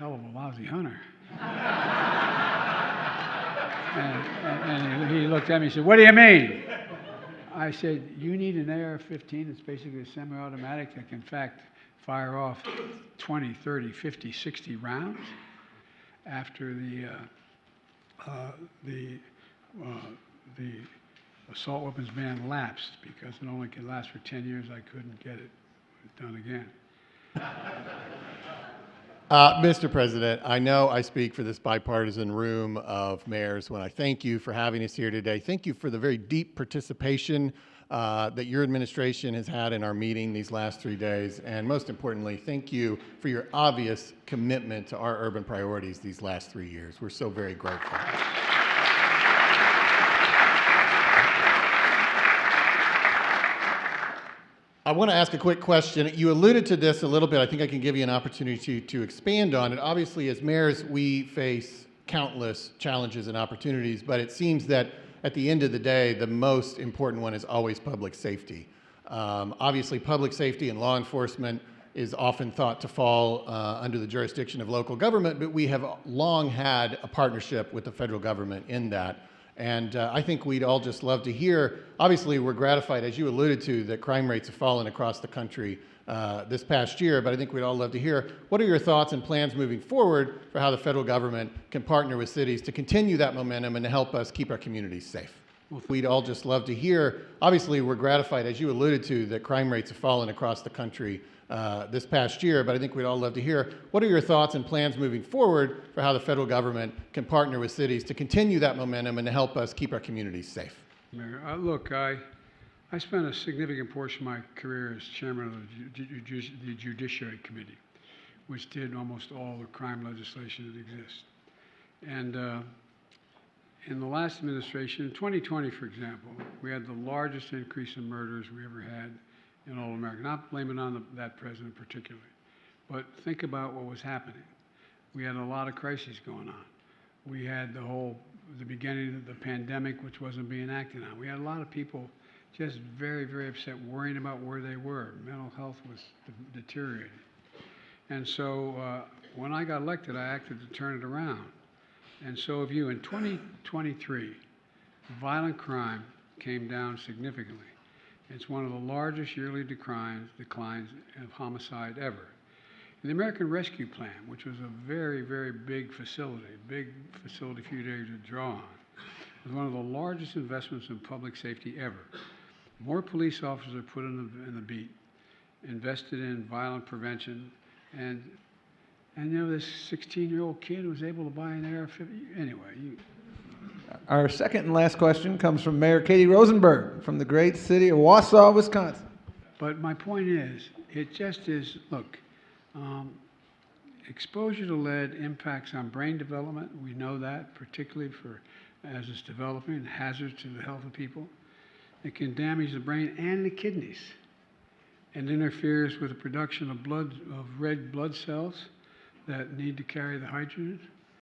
hell of a lousy hunter. And he looked at me and said, "What do you mean?" I said, "You need an AR-15. It's basically a semi-automatic that can, in fact, fire off 20, 30, 50, 60 rounds after the assault weapons ban lapsed, because it only can last for 10 years. I couldn't get it done again." Mr. President, I know I speak for this bipartisan room of mayors when I thank you for having us here today. Thank you for the very deep participation that your administration has had in our meeting these last 3 days. And most importantly, thank you for your obvious commitment to our urban priorities these last 3 years. We're so very grateful. I want to ask a quick question. You alluded to this a little bit. I think I can give you an opportunity to expand on it. Obviously, as mayors, we face countless challenges and opportunities, but it seems that at the end of the day, the most important one is always public safety. Obviously, public safety and law enforcement is often thought to fall under the jurisdiction of local government, but we have long had a partnership with the federal government in that. And I think we'd all just love to hear, obviously we're gratified, as you alluded to, that crime rates have fallen across the country this past year, but I think we'd all love to hear, what are your thoughts and plans moving forward for how the federal government can partner with cities to continue that momentum and to help us keep our communities safe? We'd all just love to hear, obviously we're gratified, as you alluded to, that crime rates have fallen across the country this past year, but I think we'd all love to hear, what are your thoughts and plans moving forward for how the federal government can partner with cities to continue that momentum and to help us keep our communities safe? Mayor, look, I spent a significant portion of my career as chairman of the Judiciary Committee, which did almost all the crime legislation that exists. And in the last administration, in 2020, for example, we had the largest increase in murders we ever had in all America. Not blame it on that president particularly, but think about what was happening. We had a lot of crises going on. We had the beginning of the pandemic, which wasn't being acted on. We had a lot of people just very, very upset, worrying about where they were. Mental health was deteriorating. And so when I got elected, I acted to turn it around. And so if you, in 2023, violent crime came down significantly. It's one of the largest yearly declines of homicide ever. The American Rescue Plan, which was a very, very big facility for you to draw on, was one of the largest investments in public safety ever. More police officers are put in the beat, invested in violent prevention, and you know, this 16-year-old kid was able to buy an AR-15. Anyway, Our second and last question comes from Mayor Katie Rosenberg from the great city of Wausau, Wisconsin. But my point is, it just is, look, exposure to lead impacts on brain development. We know that, particularly as it's developing, hazards to the health of people. It can damage the brain and the kidneys, and interferes with the production of red blood cells that need to carry the hydrogen.